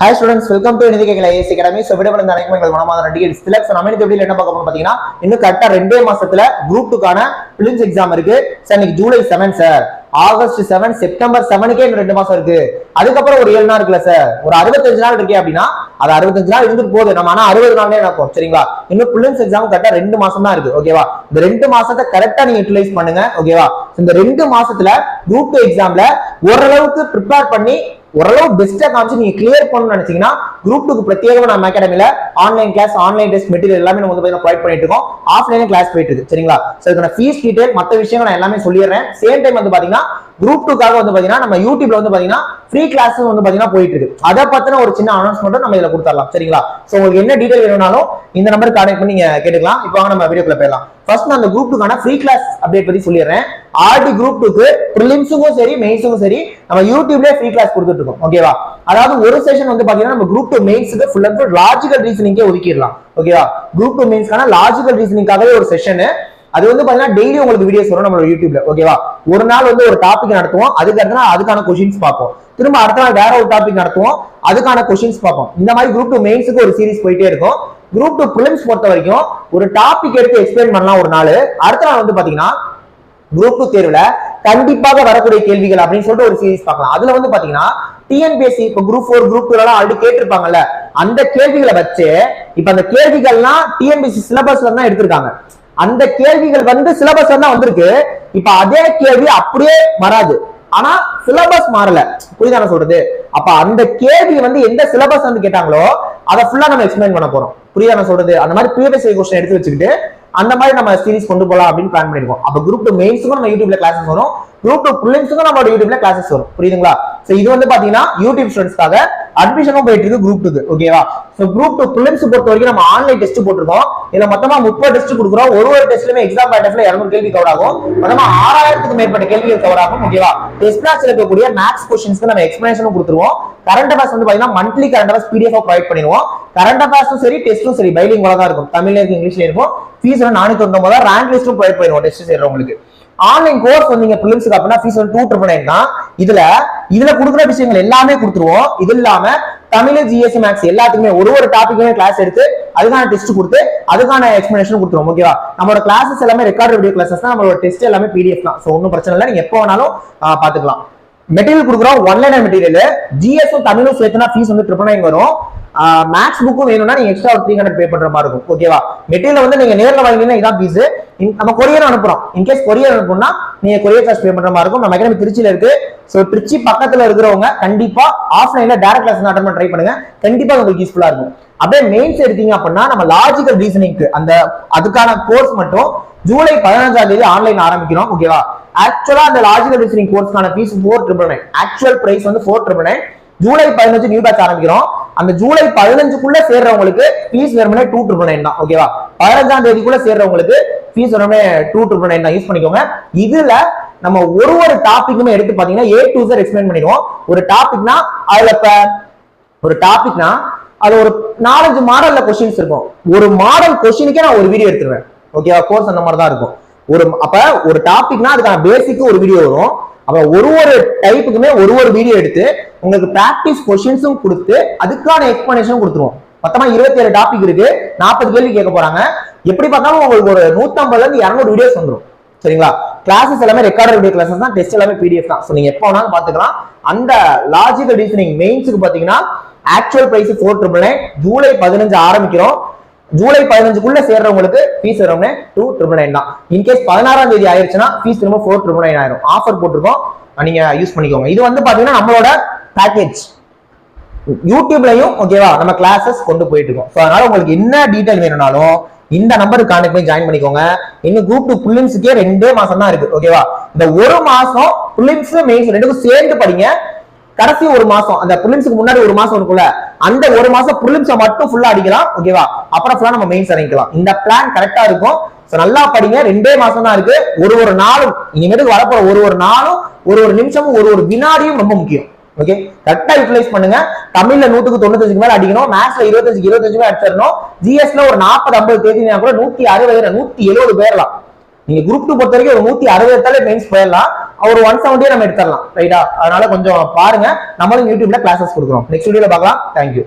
Hi students, welcome to AS Academy. So video பண்ண அனைவருக்கும் மனமார்ந்த நன்றிகள். சிலபஸ் நம்ம இந்த வீடியோல என்ன பார்க்க போறோம் பாத்தீங்கன்னா இன்னும் கரெக்ட்டா 2 மாசத்துல group 2 கான prelims exam இருக்கு. சார் இன்னைக்கு ஜூலை 7 சார். ஆகஸ்ட் 7 செப்டம்பர் 7க்கே இன்னும் 2 மாசம் இருக்கு. அதுக்கு அப்புறம் ஒரு 7 நாள் இருக்குல சார். ஒரு 65 நாள் இருக்கே அப்படினா அது 65 நாள் இருந்துட்டு போகுது. நம்ம ஆனா 60 நாள்லயே நடக்கும். சரிங்களா? இன்னும் prelims exam கரெக்ட்டா 2 மாசம் தான் இருக்கு. ஓகேவா? இந்த 2 மாசத்தை கரெக்ட்டா நீங்க யூட்டிலைஸ் பண்ணுங்க. ஓகேவா? இந்த 2 மாசத்துல group 2 எக்ஸாம்ல ஓரளவுக்கு ப்ரிப்பேர் பண்ணி ஓரளவு பெஸ்டா காமிச்சு நீங்க கிளியர் பண்ணணும்னு நினைச்சீங்கன்னா குரூப் 2க்கு பிரத்யேகமா நம்ம அகாடமில online class online test material எல்லாமே நம்ம வந்து ப்ரொவைட் பண்ணிட்டு இருக்கோம். ஆஃப்லைன் கிளாஸ் போயிட்டு இருக்கு. சரிங்களா? சோ இதுக்கான ஃபீஸ் டீடைல் மத்த விஷயங்கள் நான் எல்லாமே சொல்லிடுறேன். சேம் டைம் வந்து பாத்தீங்கன்னா குரூப் 2க்காக வந்து பாத்தீங்கன்னா நம்ம யூடியூப்ல வந்து பாத்தீங்கன்னா ஃப்ரீ கிளாஸஸ் வந்து பாத்தீங்கன்னா போயிட்டு இருக்கு. அத பத்தின ஒரு சின்ன அனௌன்ஸ்மென்ட் நம்ம இதுல கொடுத்துறலாம். சரிங்களா? சோ உங்களுக்கு என்ன டீடைல் வேணும்னாலும் இந்த நம்பருக்கு கான்டாக்ட் பண்ணி நீங்க கேட்டுக்கலாம். இப்போ வாங்க நம்ம வீடியோக்குள்ள போயிடலாம். ஃபர்ஸ்ட் நான் அந்த குரூப் 2க்கான ஃப்ரீ கிளாஸ் அப்டேட் பத்தி சொல்லிடுறேன். ஆல்ரெடி குரூப் 2க்கு பிரிலிம்ஸுக்கும் சரி மெயின்ஸுக்கும் சரி நம்ம யூடியூப்லயே ஃப்ரீ கிளாஸ் கொடுத்துட்டு இருக்கோம். ஓகேவா? அதாவது ஒரு செஷன் வந்து பாத்தீங்கன்னா நம்ம குரூப் 2 மெயின்ஸ்க்கு ஃபுல் அண்ட் ஃபுல் லாஜிக்கல் ரீசனிங்கே ஒதுக்கிடலாம். ஓகேவா? குரூப் 2 மெயின்ஸ்க்கான லாஜிக்கல் ரீசனிங்காகவே ஒரு செஷன் அது வந்து பாத்தீங்கன்னா டெய்லி உங்களுக்கு வீடியோஸ் வரும் நம்ம யூடியூப்ல. ஓகேவா? ஒரு நாள் வந்து ஒரு டாபிக் நடத்துவோம், அதுக்கு அடுத்த நாள் அதுக்கான क्वेश्चंस பார்ப்போம், திரும்ப அடுத்த நாள் வேற ஒரு டாபிக் நடத்துவோம், அதுக்கான क्वेश्चंस பார்ப்போம். இந்த மாதிரி குரூப் 2 மெயின்ஸ்க்கு ஒரு சீரிஸ் போயிட்டே இருக்கும். குரூப் 2 பிலிம்ஸ் பொறுத்த வரைக்கும் ஒரு டாபிக் எடுத்து எக்ஸ்பிளைன் பண்ணலாம் ஒரு நாள், அடுத்த நாள் வந்து பாத்தீங்கன்னா குரூப் 2 தேர்வுல கண்டிப்பாக வரக்கூடிய கேள்விகள் அப்படின்னு சொல்லிட்டு ஒரு சீரிஸ் பார்க்கலாம். அதுல வந்து பாத்தீங்கன்னா டிஎன்பிஎஸ்சி இப்ப குரூப் 4 குரூப் 2 எல்லாம் ஆல்ரெடி கேட்டிருப்பாங்கல்ல, அந்த கேள்விகளை வச்சு இப்ப அந்த கேள்விகள்லாம் டிஎன்பிஎஸ்சி சிலபஸ்ல தான் எடுத்திருக்காங்க. அந்த கேள்விகள் வந்து சிலபஸ்ல தான் வந்திருக்கு. இப்ப அதே கேள்வி அப்படியே வராது, ஆனா சிலபஸ் மாறல. புரியுதா நான் சொல்றது? அப்ப அந்த கேள்வி வந்து எந்த சிலபஸ் வந்து கேட்டாங்களோ அதை ஃபுல்லா நம்ம எக்ஸ்பிளைன் பண்ண போறோம். புரியுதா நான் சொல்றது? அந்த மாதிரி ப்ரீவியஸ் क्वेश्चन எடுத்து வச்சுக்கிட்டு அந்த மாதிரி நம்ம சீரிஸ் கொண்டு போலாம் அப்படின்னு பிளான் பண்ணிருக்கோம். அப்ப குரூப் 2 மெயின்ஸ்க்கும் நம்ம யூடியூப்ல கிளாसेस வரும், குரூப் 2 பிரிலிம்ஸ்க்கும் நம்ம யூடியூப்ல கிளாसेस வரும். புரியுதுங்களா? சோ இது வந்து பாத்தீங்கன்னா யூடியூப் ஸ்டூடண்ட்ஸ்க்காக அட்மிஷனும் போயிட்டு இருக்கு குரூப் 2க்கு. ஓகேவா? சோ குரூப் 2 பிரிலிம்ஸ் பொறுத்த வரைக்கும் நம்ம ஆன்லைன் டெஸ்ட் போட்டுருக்கோம். இதுல மொத்தமா 30 டெஸ்ட் கொடுக்குறோம். ஒரு டெஸ்ட்லயுமே எக்ஸாம் பாயிண்ட் ஆஃப்ல 200 கேள்வி கவர் ஆகும். மொத்தமா 6000க்கு மேற்பட்ட கேள்விகள் கவர் ஆகும். ஓகேவா? டெஸ்ட் மேட்ச்ல இருக்கக்கூடிய மேத்ஸ் क्वेश्चंसக்கு நம்ம எக்ஸ்பிளனேஷனும் கொடுத்துருவோம். கரண்ட் அஃபேர்ஸ் வந்து பாத்தீங்கன்னா monthly current affairs PDF provide பண்ணிடுவோம். கரண்ட் அஃபேர்ஸும் சரி டெஸ்டும் சரி பைலிங்குவலா தான் இருக்கும். தமிழ்ல இருக்கு, இங்கிலீஷ்ல இருக்கும். ஃபீஸ் 499, ரேங்க் லிஸ்டும் ப்ரொவைட் பண்ணிடுவோம் டெஸ்ட் செய்றவங்களுக்கு. ஆன்லைன் கோர்ஸ் வந்து நீங்க பிரிலிம்ஸ்க்கு அப்படினா ஃபீஸ் வந்து 299 தான். இதுல கொடுக்குற விஷயங்கள் எல்லாமே கொடுத்துருவோம். இது இல்லாம தமிழ், GS, மேத்ஸ் எல்லாத்துக்குமே ஒரு டாபிக்குமே கிளாஸ் எடுத்து அதுக்கான டெஸ்ட் கொடுத்து அதுக்கான எக்ஸ்பிளனேஷன் கொடுத்துருவோம். ஓகேவா? நம்மளோட கிளாसेस எல்லாமே ரெக்கார்ட் வீடியோ கிளாसेस தான். நம்மளோட டெஸ்ட் எல்லாமே PDF தான். சோ ஒன்னும் பிரச்சனை இல்லை, நீங்க எப்போ வேணாலும் பாத்துக்கலாம். மெட்டீரியல் கொடுக்குறோம், ஒன்லைனர் மெட்டீரியல். GSும் தமிழும் சேர்த்துனா ஃபீஸ் வந்து 999 வரும். மேத்ஸ் புக்கும் வேணும்னா நீங்க எக்ஸ்ட்ரா 300 பே பண்ற மாதிரி இருக்கும். ஓகேவா? மெட்டீரியல் வந்து நீங்க நேர்ல வாங்கினீங்கன்னா இதான் ஃபீஸ். நம்ம கொரியர் அனுப்புறோம். இன்கேஸ் கொரியர் அனுப்புனா நீங்க கொரியர் சார்ஜ் பே பண்ற மாதிரி இருக்கும். நம்ம அகாடமி திருச்சியில இருக்கு. சோ திருச்சி பக்கத்துல இருக்கிறவங்க கண்டிப்பா ஆஃப்லைன்ல டைரக்ட் கிளாஸ் அட்டெண்ட் பண்ண ட்ரை பண்ணுங்க. கண்டிப்பா உங்களுக்கு யூஸ்ஃபுல்லா இருக்கும். அப்படியே மெயின்ஸ் எடுத்தீங்க அப்படின்னா நம்ம லாஜிக்கல் ரீசனிங்க்கு அதுக்கான கோர்ஸ் மட்டும் ஜூலை 15ஆம் தேதி ஆன்லைன் ஆரம்பிக்கிறோம். ஓகேவா? ஆக்சுவலா அந்த லாஜிக்கல் ரீசனிங் கோர்ஸ்க்கான ஃபீஸ் 4999. ஆக்சுவல் பிரைஸ் வந்து 499. ஜூலை 15 நியூ பேட்ச் ஆரம்பிக்கிறோம். அந்த ஜூலை 15க்குள்ள சேர்றவங்களுக்கு ஃபீஸ் வெறுமனே 299 தான். ஓகேவா? 15ஆம் தேதிக்குள்ள சேர்றவங்களுக்கு ஃபீஸ் வெறுமனே 299 தான். யூஸ் பண்ணிக்கோங்க. இதுல நம்ம ஒரு டாபிக்குமே எடுத்து பாத்தீங்கன்னா A to Z எக்ஸ்பிளைன் பண்ணிடுவோம். ஒரு டாபிக்னா அது ஒரு 4-5 மாடல்ல क्वेश्चंस இருக்கும். ஒரு மாடல் क्वेश्चनக்கே நான் ஒரு வீடியோ எடுத்துருவேன். ஓகேவா? கோர்ஸ் அந்த மாதிரி தான் இருக்கும். அப்ப ஒரு டாபிக்னா அதுக்கான பேசிக் ஒரு வீடியோ வரும். அப்ப ஒரு டைப்புக்குமே ஒரு வீடியோ எடுத்து உங்களுக்கு பிராக்டிஸ் क्वेश्चंसும் கொடுத்து அதுக்கான எக்ஸ்பிளனேஷனும் கொடுத்துருவோம். மொத்தமா 27 டாபிக் இருக்கு, 40 கேள்வி கேட்க போறாங்க. எப்படி பார்த்தாலும் உங்களுக்கு ஒரு 150ல இருந்து 200 வீடியோஸ் வந்துரும். சரிங்களா? கிளாसेस எல்லாமே ரெக்கார்டட் வீடியோ கிளாसेस தான், டெஸ்ட் எல்லாமே PDF தான். சோ நீங்க எப்ப வேணாலும் பாத்துக்கலாம். அந்த லாஜிக்கல் ரீசனிங் மெயின்ஸ்க்கு பாத்தீங்கன்னா ஆக்சுவல் பிரைஸ் 499. ஜூலை 15 ஆரம்பிக்கிறோம். ஜூலை 15க்குள்ள சேர்றவங்களுக்கு ஃபீஸ் வரும்னே 299 தான். இன்கேஸ் 16ஆம் தேதி ஆயிருச்சுன்னா ஃபீஸ் திரும்ப 499 ஆயிரும். ஆஃபர் போட்டுருக்கோம், நீங்க யூஸ் பண்ணிக்கோங்க. இது வந்து பாத்தீங்கன்னா நம்மளோட பேக்கேஜ் யூடியூப்லயும் ஓகேவா நம்ம கிளாसेस கொண்டு போயிட்டு இருக்கோம். சோ அதனால உங்களுக்கு என்ன டீடைல் வேணும்னாலும் இந்த நம்பருக்கு கான்டாக்ட் பண்ணி ஜாயின் பண்ணிக்கோங்க. இன்னும் குரூப் 2 பிரிலிம்ஸ்க்கே 2 மாசம் தான் இருக்கு. ஓகேவா? இந்த ஒரு மாசம் பிரிலிம்ஸ் மெயின்ஸ் ரெண்டுக்கும் சேர்ந்து படிங்க. கடைசி ஒரு மாசம் அந்த பிரிலிம்ஸ்க்கு முன்னாடி ஒரு மாசம் இருக்குல்ல, அந்த ஒரு மாசம் பிரிலிம்ஸை மட்டும் ஃபுல்லா அடிக்கலாம். ஓகேவா? அப்புறம் ஃபுல்லா நம்ம மெயின்ஸ் இறங்கிக்கலாம். இந்த பிளான் கரெக்டா இருக்கும். சோ நல்லா படிங்க. 2 மாசம் தான் இருக்கு. ஒரு நாளும் இனிமேட்டுக்கு வரப்போற ஒரு நாளும் ஒரு நிமிஷமும் ஒரு வினாடியும் ரொம்ப முக்கியம். ஓகே? கரெக்டா யூட்டிலைஸ் பண்ணுங்க. தமிழ்ல 100க்கு 95 மேல அடிக்கணும். மேத்ஸ்ல 25க்கு 25 அடிச்சிடணும். GSல ஒரு 40-50 தேதினா கூட 160 170 பேரலாம். நீங்க குரூப் 2 பொறுத்த வரைக்கும் ஒரு 160 எடுத்தாலே மெயின்ஸ் போயிடலாம். ஒரு 170 நம்ம எடுத்துடலாம் ரைட்டா. அதனால கொஞ்சம் பாருங்க, நம்மளும் யூடியூப்ல கிளாஸஸ் கொடுக்குறோம். நெக்ஸ்ட் வீடியோல பார்க்கலாம். தேங்க்யூ.